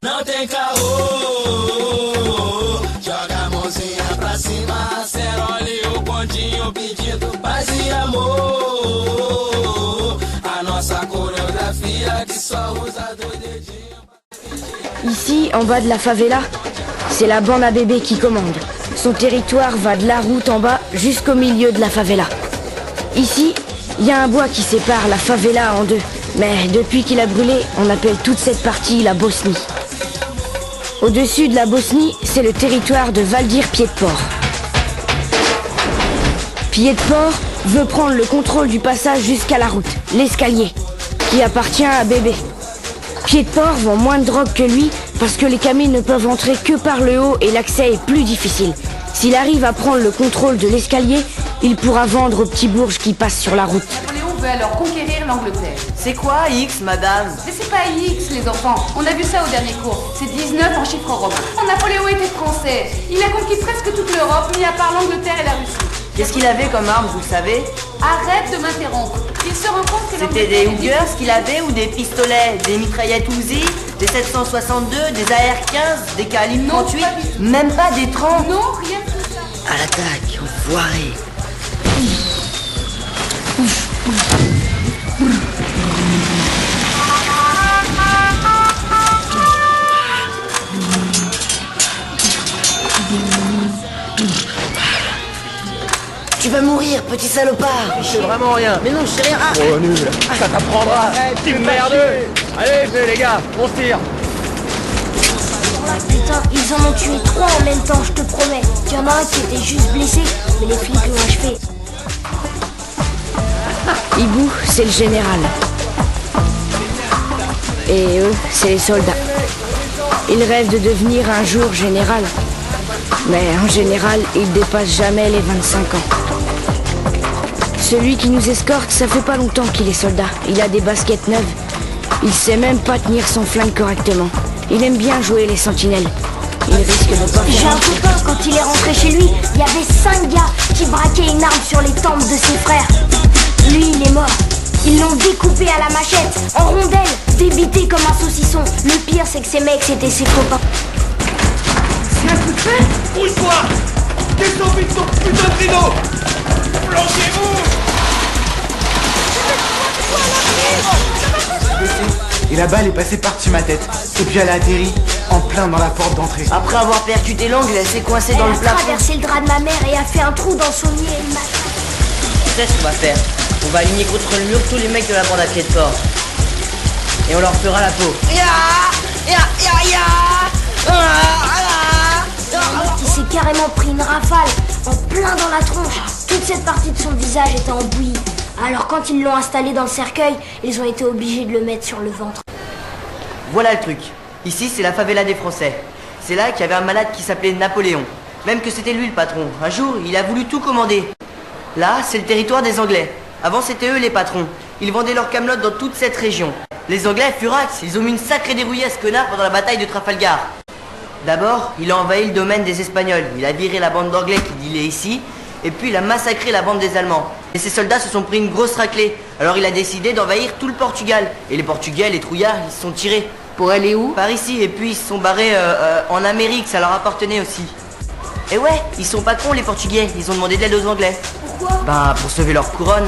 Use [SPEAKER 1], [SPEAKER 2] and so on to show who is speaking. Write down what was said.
[SPEAKER 1] Não tem caô, joga a mãozinha pra cima, Cerole o pontinho pedindo paz e amor. A nossa chorégraphie qui só usa dois dedinhos.
[SPEAKER 2] Ici, en bas de la favela, c'est la bande à bébé qui commande. Son territoire va de la route en bas jusqu'au milieu de la favela. Ici, il y a un bois qui sépare la favela en deux. Mais depuis qu'il a brûlé, on appelle toute cette partie la Bosnie. Au-dessus de la Bosnie, c'est le territoire de Valdir Piedport. Piedport veut prendre le contrôle du passage jusqu'à la route, l'escalier, qui appartient à Bébé. Piedport vend moins de drogue que lui parce que les camions ne peuvent entrer que par le haut et l'accès est plus difficile. S'il arrive à prendre le contrôle de l'escalier, il pourra vendre aux petits bourges qui passent sur la route.
[SPEAKER 3] Napoléon veut alors conquérir l'Angleterre.
[SPEAKER 4] C'est quoi X, madame?
[SPEAKER 3] Mais c'est pas X, les enfants. On a vu ça au dernier cours. C'est 19 en chiffre romain. Napoléon était français. Il a conquis presque toute l'Europe, mis à part l'Angleterre et la Russie.
[SPEAKER 4] Qu'est-ce qu'il avait comme arme, vous le savez?
[SPEAKER 3] Arrête de m'interrompre. Il se rend compte que
[SPEAKER 4] C'était des Hougers qu'il avait ou des pistolets? Des mitraillettes Uzi? Des 762? Des AR-15? Des calibres 38?
[SPEAKER 3] pas du tout.
[SPEAKER 4] Même pas des 30?
[SPEAKER 3] Non, rien de tout ça.
[SPEAKER 4] À l'attaque, enfoiré. Tu vas mourir, petit salopard.
[SPEAKER 5] Je sais vraiment rien.
[SPEAKER 4] Mais non, je sais rien. Ah.
[SPEAKER 5] Oh nul, ça t'apprendra. Petit merdeux. Allez, les gars, on se tire.
[SPEAKER 6] Putain, ils en ont tué 3 en même temps, je te promets. Il y en a un qui était juste blessé, mais les flics l'ont achevé.
[SPEAKER 2] Hibou, c'est le général. Et eux, c'est les soldats. Ils rêvent de devenir un jour général. Mais en général, ils dépassent jamais les 25 ans. Celui qui nous escorte, ça fait pas longtemps qu'il est soldat. Il a des baskets neuves. Il sait même pas tenir son flingue correctement. Il aime bien jouer les sentinelles. Il risque de pas
[SPEAKER 6] J'ai
[SPEAKER 2] faire
[SPEAKER 6] un copain, quand il est rentré chez lui, il y avait 5 gars qui braquaient une arme sur les tempes de ses frères. Lui, il est mort. Ils l'ont découpé à la machette, en rondelles, débité comme un saucisson. Le pire, c'est que ces mecs, c'était ses copains.
[SPEAKER 3] C'est un coup de feu.
[SPEAKER 5] Pousse-toi. Descends vite ton putain de rideau. Plongez-vous.
[SPEAKER 7] Et la balle est passée par-dessus ma tête. Et puis elle a atterri en plein dans la porte d'entrée.
[SPEAKER 4] Après avoir percuté l'angle, elle s'est coincée dans
[SPEAKER 6] Elle
[SPEAKER 4] le
[SPEAKER 6] a
[SPEAKER 4] plafond.
[SPEAKER 6] traversé le drap de ma mère et a fait un trou dans son lit et il m'a...
[SPEAKER 4] Tu sais ce qu'on va faire? On va aligner contre le mur tous les mecs de la bande à Piedport. Et on leur fera la peau.
[SPEAKER 6] Il s'est carrément pris une rafale, en plein dans la tronche. Toute cette partie de son visage était en bouillie. Alors quand ils l'ont installé dans le cercueil, ils ont été obligés de le mettre sur le ventre.
[SPEAKER 4] Voilà le truc. Ici, c'est la favela des Français. C'est là qu'il y avait un malade qui s'appelait Napoléon. Même que c'était lui le patron. Un jour, il a voulu tout commander. Là, c'est le territoire des Anglais. Avant, c'était eux les patrons. Ils vendaient leurs camelotes dans toute cette région. Les Anglais, furax, ils ont mis une sacrée débrouillée à ce connard pendant la bataille de Trafalgar. D'abord, il a envahi le domaine des Espagnols. Il a viré la bande d'Anglais qui dealait ici. Et puis, il a massacré la bande des Allemands. Et ses soldats se sont pris une grosse raclée. Alors, il a décidé d'envahir tout le Portugal. Et les Portugais, les trouillards, ils se sont tirés.
[SPEAKER 3] Pour aller où?
[SPEAKER 4] Par ici. Et puis, ils se sont barrés en Amérique. Ça leur appartenait aussi. Et ouais, ils sont pas cons les Portugais. Ils ont demandé de l'aide aux Anglais.
[SPEAKER 6] Pourquoi?
[SPEAKER 4] Bah, pour sauver leur couronne.